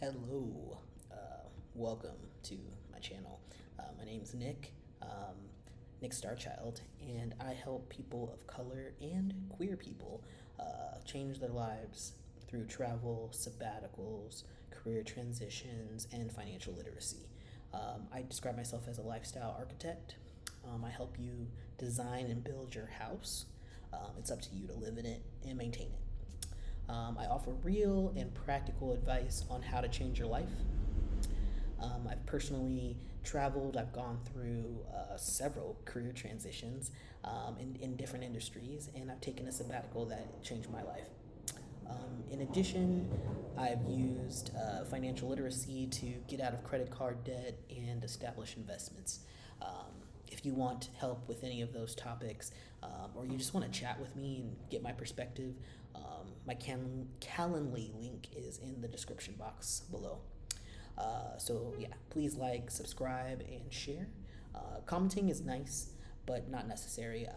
Hello, welcome to my channel. My name's Nick, Nick Starchild, and I help people of color and queer people change their lives through travel, sabbaticals, career transitions, and financial literacy. I describe myself as a lifestyle architect. I help you design and build your house. It's up to you to live in it and maintain it. I offer real and practical advice on how to change your life. I've personally traveled, I've gone through several career transitions in different industries, and I've taken a sabbatical that changed my life. In addition, I've used financial literacy to get out of credit card debt and establish investments. If you want help with any of those topics, or you just want to chat with me and get my perspective, my Calendly link is in the description box below. So yeah, please like, subscribe, and share. Commenting is nice, but not necessary.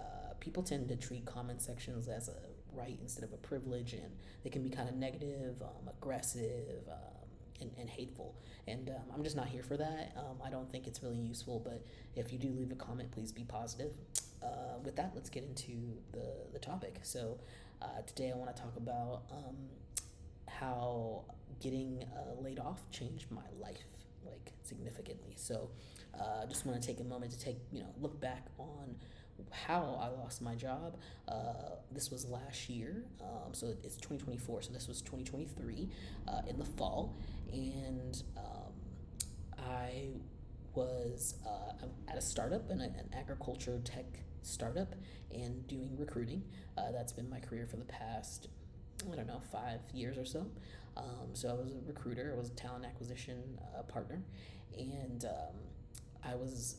People tend to treat comment sections as a right instead of a privilege, and they can be kind of negative, aggressive, and hateful. And I'm just not here for that. I don't think it's really useful, but if you do leave a comment, please be positive. With that, let's get into the topic. So today I want to talk about how getting laid off changed my life, like, significantly. So I just want to take a moment to look back on how I lost my job. This was last year, so it's 2024, so this was 2023 in the fall, and I was at a startup, an agriculture tech startup, and doing recruiting. That's been my career for the past, I don't know, 5 years or so. So I was a recruiter, I was a talent acquisition partner, and I was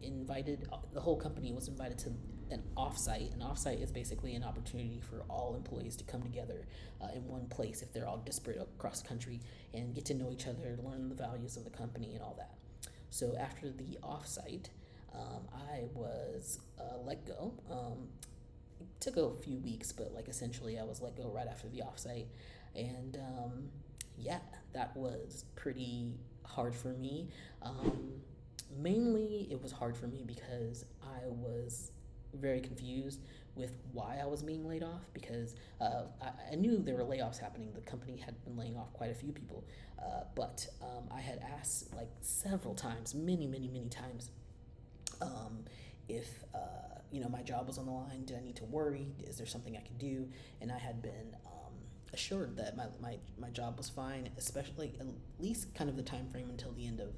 invited. The whole company was invited to an offsite. An offsite is basically an opportunity for all employees to come together in one place if they're all disparate across the country and get to know each other, learn the values of the company, and all that. So after the offsite, I was let go. It took a few weeks, but essentially I was let go right after the offsite, and yeah, that was pretty hard for me. Mainly, it was hard for me because I was very confused with why I was being laid off, because I knew there were layoffs happening. The company had been laying off quite a few people, but I had asked several times, many times, if my job was on the line. Did I need to worry? Is there something I could do? And I had been assured that my job was fine, especially at least kind of the time frame until the end of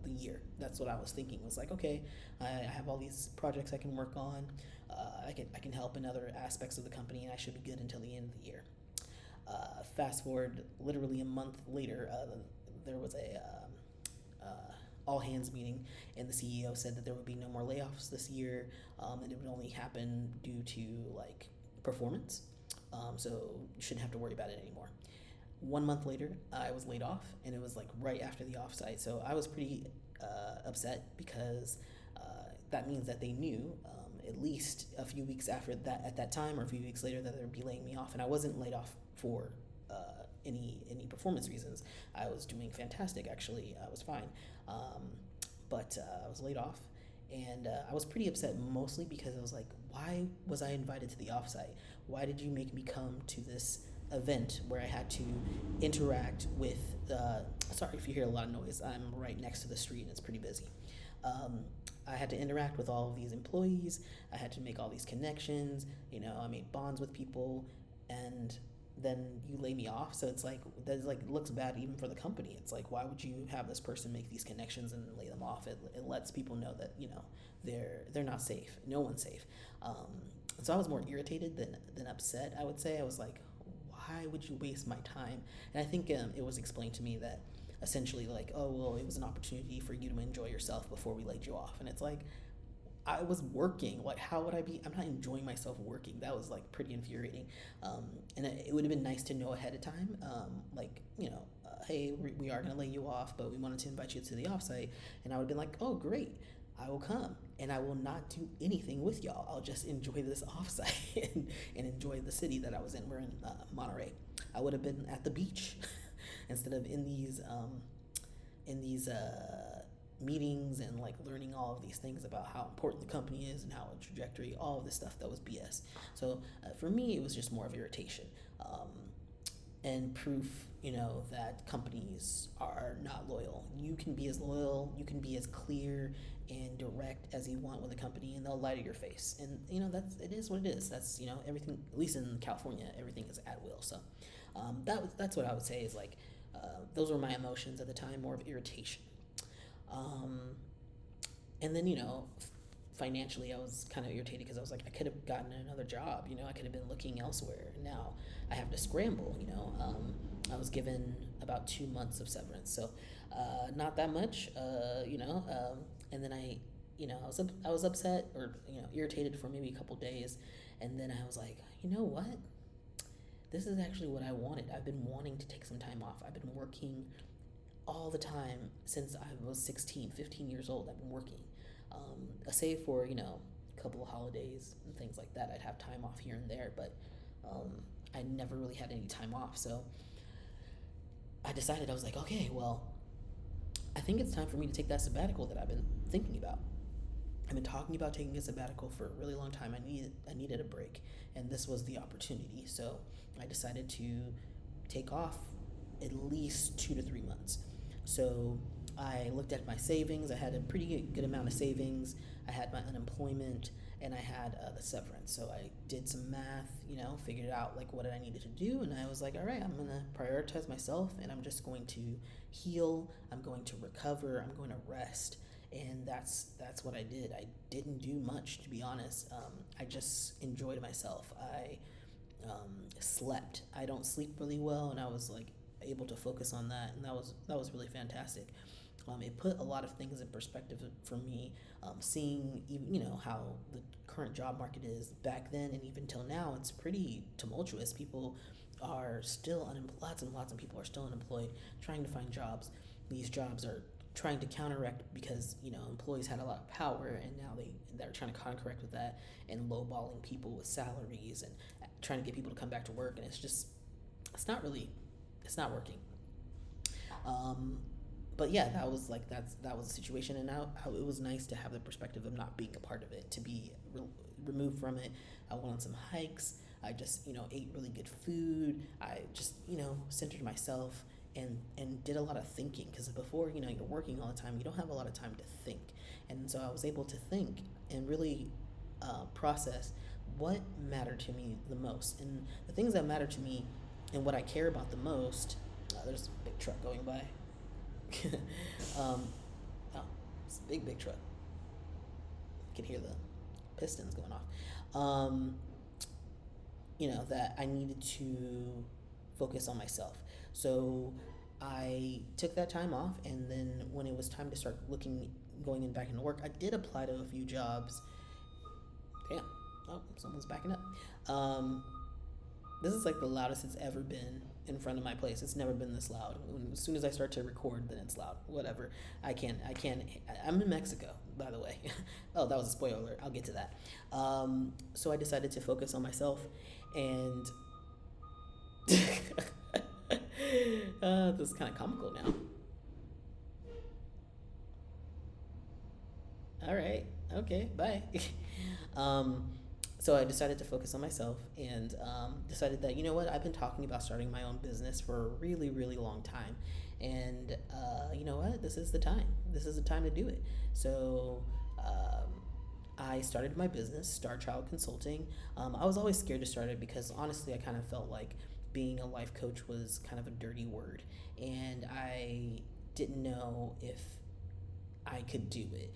the year. That's what I was thinking. Was like, okay, I have all these projects I can work on. I can help in other aspects of the company, and I should be good until the end of the year. Fast forward, literally a month later, there was a all hands meeting, and the CEO said that there would be no more layoffs this year, and it would only happen due to performance. So you shouldn't have to worry about it anymore. 1 month later, I was laid off, and it was right after the offsite. So I was pretty upset, because that means that they knew at least a few weeks after that, at that time, or a few weeks later, that they would be laying me off. And I wasn't laid off for any performance reasons. I was doing fantastic, actually. I was fine, but I was laid off, and I was pretty upset, mostly because I was like, why was I invited to the offsite? Why did you make me come to this event where I had to interact with sorry if you hear a lot of noise. I'm right next to the street, and it's pretty busy. I had to interact with all of these employees. I had to make all these connections. I made bonds with people, and then you lay me off. So it's that looks bad even for the company. It's why would you have this person make these connections and lay them off? It lets people know that they're not safe. No one's safe. So I was more irritated than upset, I would say. I was like, why would you waste my time? And I think it was explained to me that essentially oh, well, it was an opportunity for you to enjoy yourself before we laid you off. And it's I was working. How would I be? I'm not enjoying myself working. That was pretty infuriating. And it would have been nice to know ahead of time, hey, we are going to lay you off, but we wanted to invite you to the offsite. And I would have been like, oh, great, I will come, and I will not do anything with y'all. I'll just enjoy this offsite and enjoy the city that I was in. We're in Monterey. I would have been at the beach instead of in these meetings and like learning all of these things about how important the company is and how a trajectory, all of this stuff that was BS. So for me, it was just more of irritation, and proof, that companies are not loyal. You can be as loyal, you can be as clear and direct as you want with a company, and they'll lie to your face. And it is what it is. That's everything. At least in California, everything is at will. So that's what I would say is like those were my emotions at the time, more of irritation. And then financially, I was kind of irritated because I was like, I could have gotten another job. I could have been looking elsewhere. And now I have to scramble. I was given about 2 months of severance, so not that much. And then I was upset or irritated for maybe a couple days, and then I was like, you know what? This is actually what I wanted. I've been wanting to take some time off. I've been working all the time since I was 16, 15 years old. I've been working. Save for, a couple of holidays and things like that. I'd have time off here and there, but I never really had any time off. So I decided, I was like, okay, well, I think it's time for me to take that sabbatical that I've been thinking about. I've been talking about taking a sabbatical for a really long time. I needed a break, and this was the opportunity. So I decided to take off at least 2 to 3 months. So I looked at my savings. I had a pretty good amount of savings. I had my unemployment, and I had the severance. So I did some math, figured out like what I needed to do, and I was like, all right, I'm going to prioritize myself, and I'm just going to heal. I'm going to recover. I'm going to rest. And that's what I did. I didn't do much, to be honest. I just enjoyed myself. I slept. I don't sleep really well, and I was like able to focus on that, and that was really fantastic. It put a lot of things in perspective for me, seeing how the current job market is back then and even till now. It's pretty tumultuous. People are still lots and lots of people are still unemployed, trying to find jobs. These jobs are trying to counteract because employees had a lot of power, and now they're trying to counteract with that and lowballing people with salaries and trying to get people to come back to work, and it's not working. But yeah, that was the situation, and now it was nice to have the perspective of not being a part of it, to be removed from it. I went on some hikes. I just ate really good food. I just centered myself and did a lot of thinking, because before you're working all the time, you don't have a lot of time to think, and so I was able to think and really process what mattered to me the most, and the things that matter to me and what I care about the most. There's a big truck going by. It's a big truck. You can hear the pistons going off. That I needed to focus on myself. So I took that time off, and then when it was time to start going back into work, I did apply to a few jobs. Damn. Oh, someone's backing up. This is like the loudest it's ever been in front of my place. It's never been this loud. As soon as I start to record, then it's loud. Whatever. I'm in Mexico, by the way. Oh, that was a spoiler alert. I'll get to that. So I decided to focus on myself, and this is kind of comical now. All right. Okay. Bye. So I decided to focus on myself, and decided that, I've been talking about starting my own business for a really, really long time. And this is the time. This is the time to do it. So I started my business, Star Child Consulting. I was always scared to start it because, honestly, I kind of felt like being a life coach was kind of a dirty word. And I didn't know if I could do it.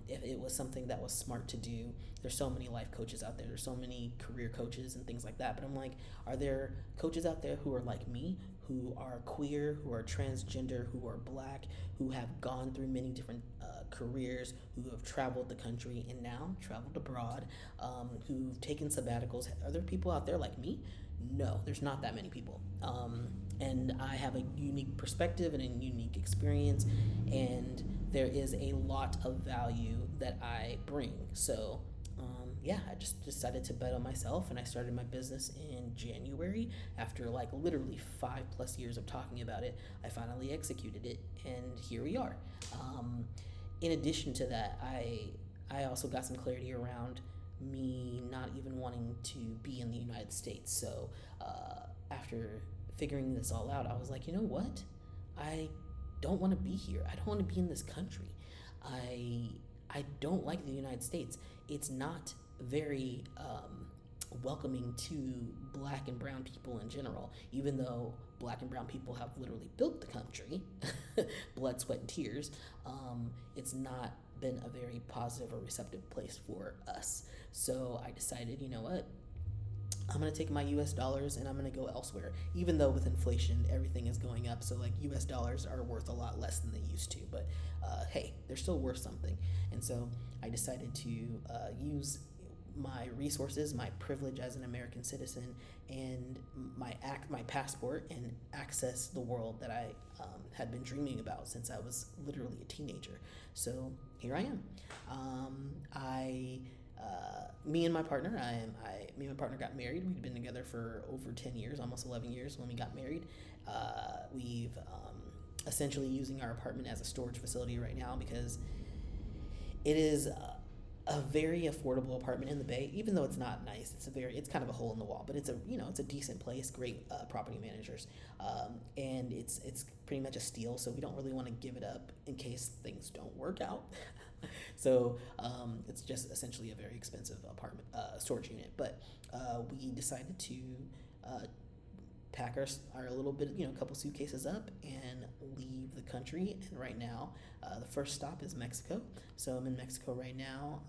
If it was something that was smart to do. There's so many life coaches out there. There's so many career coaches and things like that. But I'm like, are there coaches out there who are like me, who are queer, who are transgender, who are black, who have gone through many different careers, who have traveled the country and now traveled abroad, who've taken sabbaticals? Are there people out there like me? No, there's not that many people. And I have a unique perspective and a unique experience, and there is a lot of value that I bring. So yeah, I just decided to bet on myself, and I started my business in January. After like literally 5+ years of talking about it, I finally executed it, and here we are. In addition to that, I also got some clarity around me not even wanting to be in the United States. So after figuring this all out, I was like, you know what? I don't want to be here. I don't want to be in this country. I I don't like the United States. It's not very welcoming to black and brown people in general, even though black and brown people have literally built the country, blood, sweat, and tears. It's not been a very positive or receptive place for us. So I decided, you know what? I'm gonna take my US dollars and I'm gonna go elsewhere. Even though with inflation, everything is going up. So, like, US dollars are worth a lot less than they used to. But hey, they're still worth something. And so I decided to use my resources, my privilege as an American citizen, and my passport, and access the world that I had been dreaming about since I was literally a teenager. So here I am. Me and my partner, me and my partner got married. We'd been together for over 10 years, almost 11 years when we got married. We've essentially using our apartment as a storage facility right now because it is a very affordable apartment in the Bay. Even though it's not nice, it's kind of a hole in the wall, but it's a decent place, great property managers, and it's pretty much a steal. So we don't really want to give it up in case things don't work out. So it's just essentially a very expensive apartment storage unit. But we decided to pack our little bit, a couple suitcases up and leave the country. And right now, the first stop is Mexico. So I'm in Mexico right now,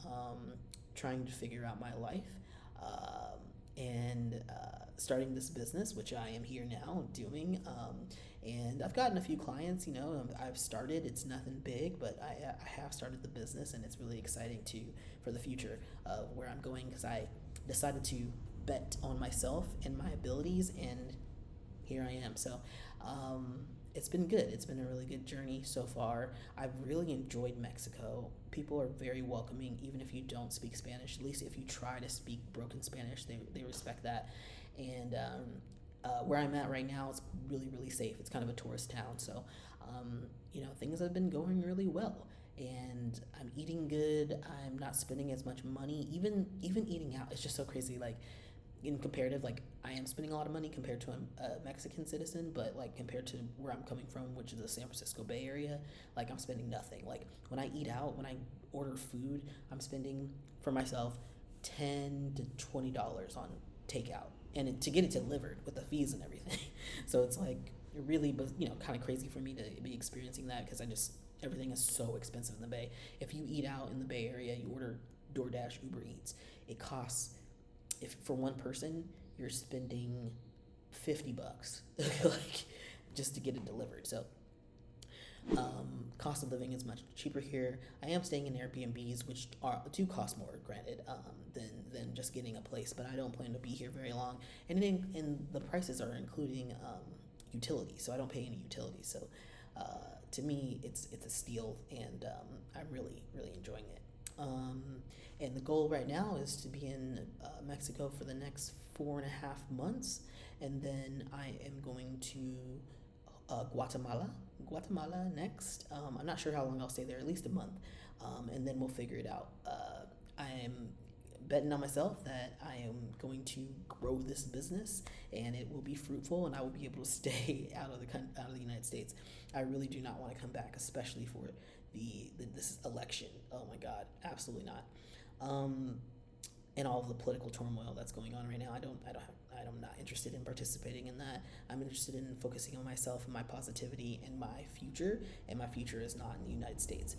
trying to figure out my life, and starting this business, which I am here now doing. And I've gotten a few clients, I've started. It's nothing big, but I have started the business, and it's really exciting for the future of where I'm going, because I decided to bet on myself and my abilities, and here I am. So it's been good. It's been a really good journey so far. I've really enjoyed Mexico. People are very welcoming, even if you don't speak Spanish. At least if you try to speak broken Spanish, they respect that. And where I'm at right now, it's really, really safe. It's kind of a tourist town. So, things have been going really well. And I'm eating good. I'm not spending as much money. Even eating out, it's just so crazy. Like, in comparative, like, I am spending a lot of money compared to a Mexican citizen, but like compared to where I'm coming from, which is the San Francisco Bay Area, like, I'm spending nothing. Like, when I eat out, when I order food, I'm spending for myself $10 to $20 on takeout, and to get it delivered with the fees and everything. So it's like really, kind of crazy for me to be experiencing that, because everything is so expensive in the Bay. If you eat out in the Bay Area, you order DoorDash, Uber Eats, it costs, if for one person, you're spending $50 like, just to get it delivered. So cost of living is much cheaper here. I am staying in Airbnbs, which do cost more, granted, than just getting a place, but I don't plan to be here very long. And the prices are including utilities, so I don't pay any utilities. So to me, it's a steal, and I'm really, really enjoying it. And the goal right now is to be in Mexico for the next 4.5 months, and then I am going to Guatemala next. I'm not sure how long I'll stay there, at least a month, and then we'll figure it out. I am betting on myself that I am going to grow this business, and it will be fruitful, and I will be able to stay out of the United States. I really do not want to come back, especially for this election. Oh my God, absolutely not. And all of the political turmoil that's going on right now. I'm not interested in participating in that. I'm interested in focusing on myself and my positivity and my future, and my future is not in the United States.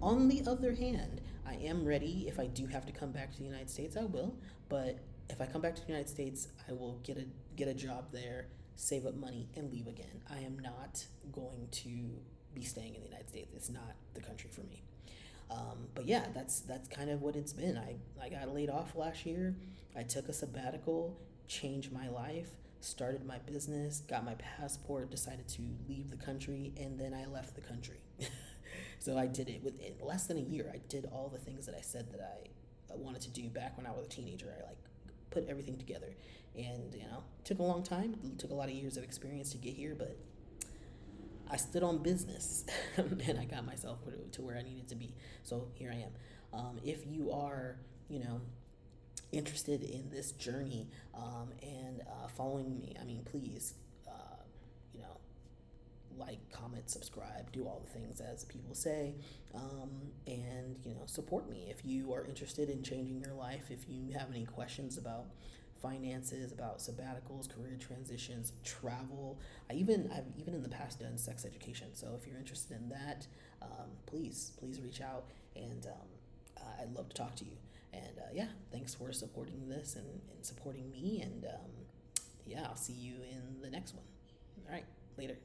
On the other hand, I am ready. If I do have to come back to the United States, I will. But if I come back to the United States, I will get a job there, save up money, and leave again. I am not going to be staying in the United States. It's not the country for me. But yeah, that's kind of what it's been. I got laid off last year. I took a sabbatical, changed my life, started my business, got my passport, decided to leave the country, and then I left the country. So I did it within less than a year. I did all the things that I said that I wanted to do back when I was a teenager. I like put everything together, and you know, it took a long time. It took a lot of years of experience to get here, but I stood on business and I got myself to where I needed to be. So here I am. If you are, you know, interested in this journey and following me, I mean, please, you know, like, comment, subscribe, do all the things as people say, and you know, support me if you are interested in changing your life. If you have any questions about finances, about sabbaticals, career transitions, travel, I've even in the past done sex education. So if you're interested in that, please reach out, and I'd love to talk to you. And yeah, thanks for supporting this and supporting me. And yeah, I'll see you in the next one. All right, later.